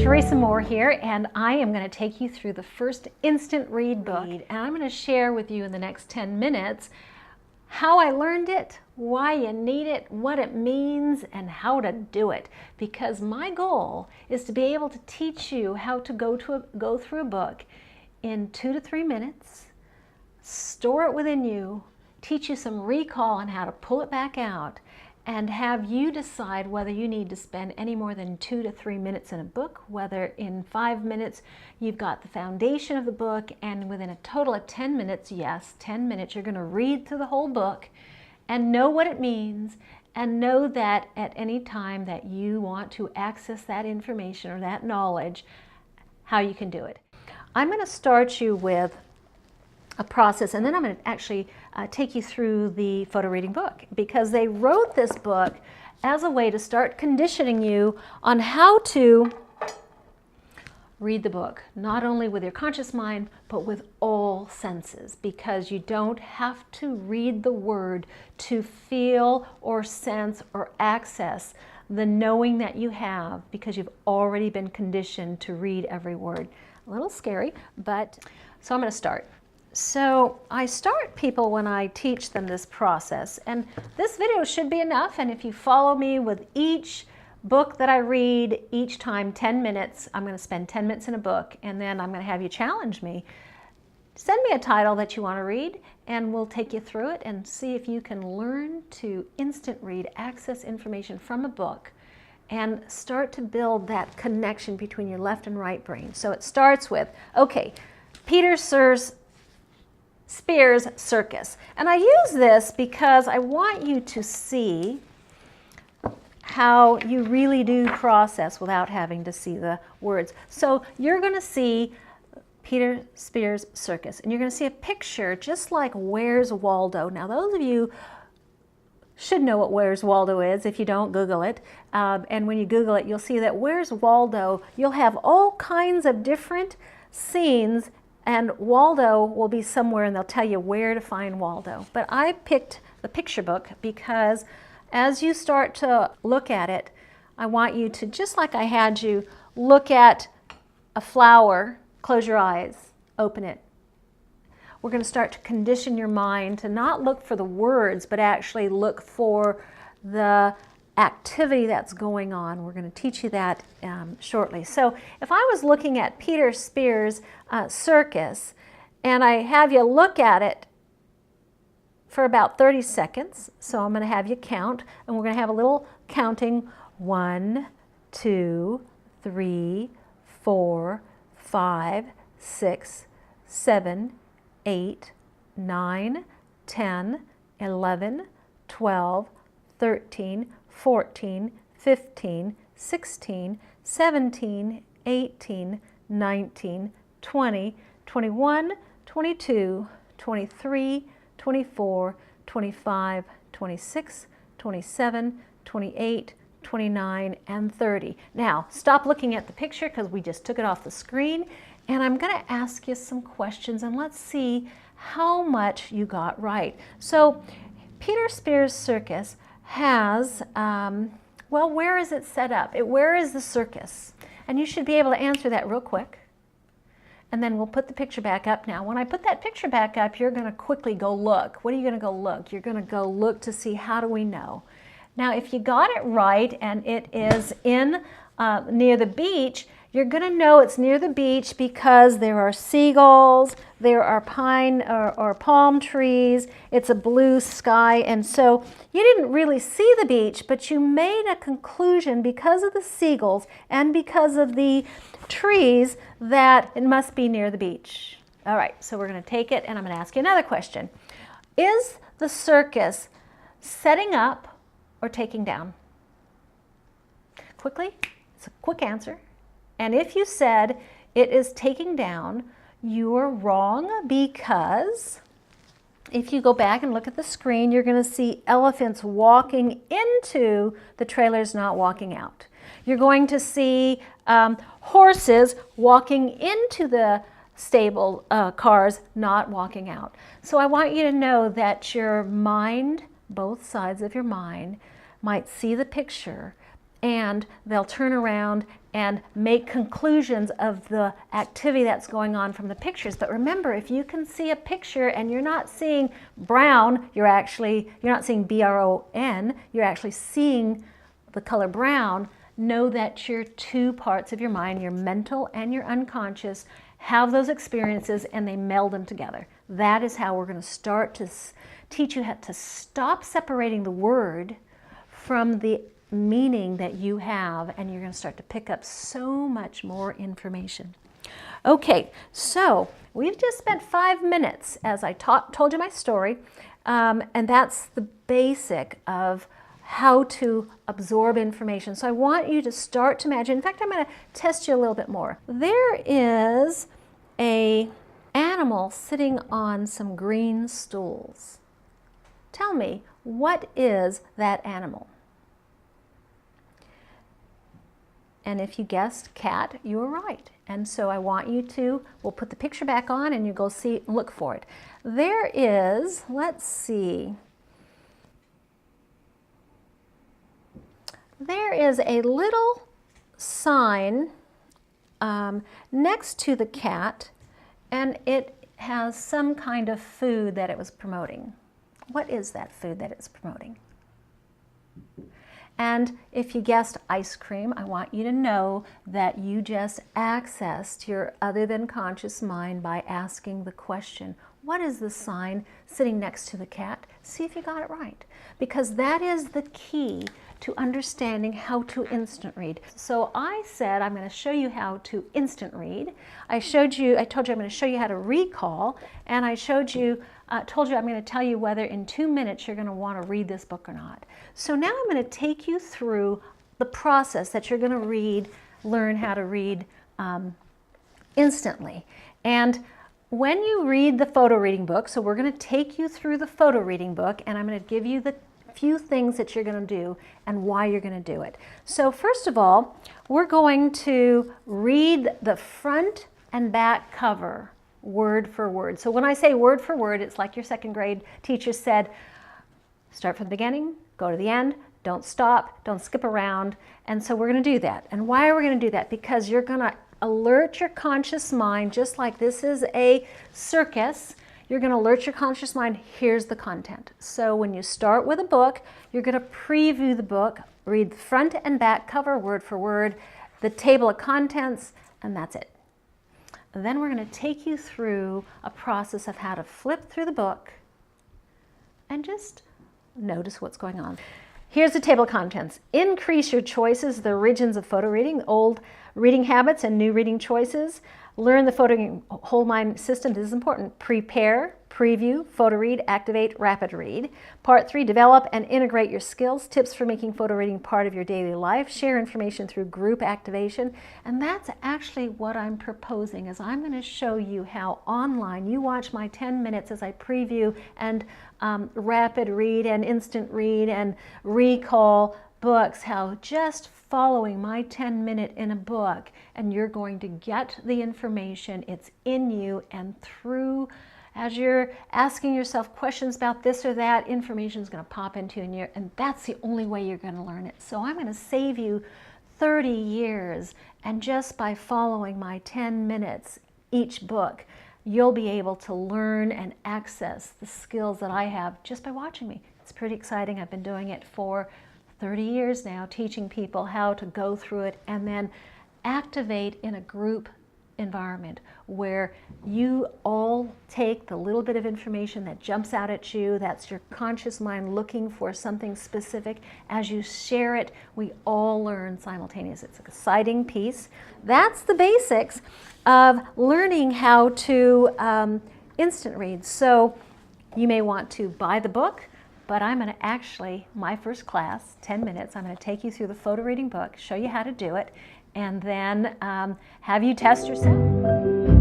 Teresa Moore here, and I am going to take you through the first instant read book, and I'm going to share with you in the next 10 minutes how I learned it, why you need it, what it means, and how to do it. Because my goal is to be able to teach you how to go through a book in 2 to 3 minutes, store it within you, teach you some recall on how to pull it back out, and have you decide whether you need to spend any more than 2 to 3 minutes in a book, whether in 5 minutes you've got the foundation of the book, and within a total of 10 minutes, yes, 10 minutes, you're going to read through the whole book and know what it means, and know that at any time that you want to access that information or that knowledge, how you can do it. I'm going to start you with a process, and then I'm going to actually take you through the photo reading book, because they wrote this book as a way to start conditioning you on how to read the book, not only with your conscious mind, but with all senses, because you don't have to read the word to feel or sense or access the knowing that you have, because you've already been conditioned to read every word. A little scary, but so I'm going to start. So I start people when I teach them this process, and this video should be enough, and if you follow me with each book that I read, each time 10 minutes, I'm going to spend 10 minutes in a book, and then I'm going to have you challenge me. Send me a title that you want to read, and we'll take you through it and see if you can learn to instant read, access information from a book, and start to build that connection between your left and right brain. So it starts with, okay, Peter Spear's Circus. And I use this because I want you to see how you really do process without having to see the words. So you're going to see Peter Spear's Circus, and you're going to see a picture just like Where's Waldo. Now those of you should know what Where's Waldo is. If you don't, Google it. And when you Google it, you'll see that Where's Waldo, you'll have all kinds of different scenes, and Waldo will be somewhere, and they'll tell you where to find Waldo. But I picked the picture book because as you start to look at it, I want you to, just like I had you, look at a flower, close your eyes, open it. We're going to start to condition your mind to not look for the words, but actually look for the activity that's going on. We're going to teach you that shortly. So if I was looking at Peter Spear's Circus, and I have you look at it for about 30 seconds, so I'm going to have you count, and we're going to have a little counting: 1, 2, 3, 4, 5, 6, 7, 8, 9, 10, 11, 12, 13, 14, 15, 16, 17, 18, 19, 20, 21, 22, 23, 24, 25, 26, 27, 28, 29, and 30. Now, stop looking at the picture because we just took it off the screen, and I'm going to ask you some questions, and let's see how much you got right. So, Peter Spear's Circus has, well, where is it set up? Where is the circus? And you should be able to answer that real quick. And then we'll put the picture back up. Now, when I put that picture back up, you're going to quickly go look. What are you going to go look? You're going to go look to see, how do we know? Now, if you got it right and it is in near the beach, you're going to know it's near the beach because there are seagulls, there are pine or palm trees, it's a blue sky, and so you didn't really see the beach, but you made a conclusion because of the seagulls and because of the trees that it must be near the beach. All right, so we're going to take it, and I'm going to ask you another question. Is the circus setting up or taking down? Quickly, it's a quick answer. And if you said it is taking down, you're wrong, because if you go back and look at the screen, you're going to see elephants walking into the trailers, not walking out. You're going to see horses walking into the stable cars, not walking out. So I want you to know that your mind, both sides of your mind, might see the picture, and they'll turn around and make conclusions of the activity that's going on from the pictures. But remember, if you can see a picture and you're not seeing brown, you're not seeing B-R-O-N, you're actually seeing the color brown, know that your two parts of your mind, your mental and your unconscious, have those experiences and they meld them together. That is how we're going to start to teach you how to stop separating the word from the meaning that you have, and you're going to start to pick up so much more information. Okay, so we've just spent 5 minutes as I told you my story, and that's the basic of how to absorb information. So I want you to start to imagine. In fact, I'm going to test you a little bit more. There is an animal sitting on some green stools. Tell me, what is that animal? And if you guessed cat, you were right. And so I want you to, we'll put the picture back on and you go see, look for it. There is, let's see, there is a little sign next to the cat, and it has some kind of food that it was promoting. What is that food that it's promoting? And if you guessed ice cream, I want you to know that you just accessed your other than conscious mind by asking the question, what is the sign sitting next to the cat? See if you got it right, because that is the key to understanding how to instant read. So I said I'm going to show you how to instant read. I told you I'm going to show you how to recall, and I told you I'm going to tell you whether in 2 minutes you're going to want to read this book or not. So now I'm going to take you through the process that you're going to learn how to read instantly. And when you read the photo reading book, so we're going to take you through the photo reading book, and I'm going to give you the few things that you're going to do and why you're going to do it. So first of all, we're going to read the front and back cover word for word. So when I say word for word, it's like your second grade teacher said, start from the beginning, go to the end, don't stop, don't skip around. And so we're going to do that. And why are we going to do that? Because you're going to alert your conscious mind, just like this is a circus. You're going to alert your conscious mind, here's the content. So when you start with a book, you're going to preview the book, read the front and back cover word for word, the table of contents, and that's it. And then we're going to take you through a process of how to flip through the book and just notice what's going on. Here's the table of contents. Increase your choices, the origins of photo reading, old reading habits and new reading choices. Learn the photo whole mind system. This is important. Prepare, preview, photo read, activate, rapid read. Part 3, develop and integrate your skills. Tips for making photo reading part of your daily life. Share information through group activation. And that's actually what I'm proposing, is I'm going to show you how online you watch my 10 minutes as I preview and rapid read and instant read and recall books, how just following my 10-minute in a book, and you're going to get the information, it's in you, and through, as you're asking yourself questions about this or that, information is going to pop into you, and that's the only way you're going to learn it. So I'm going to save you 30 years, and just by following my 10 minutes each book, you'll be able to learn and access the skills that I have just by watching me. It's pretty exciting. I've been doing it for 30 years now, teaching people how to go through it and then activate in a group environment where you all take the little bit of information that jumps out at you, that's your conscious mind looking for something specific. As you share it, we all learn simultaneously. It's an exciting piece. That's the basics of learning how to instant read. So you may want to buy the book, but I'm going to actually, my first class, 10 minutes, I'm going to take you through the photo reading book, show you how to do it, and then have you test yourself.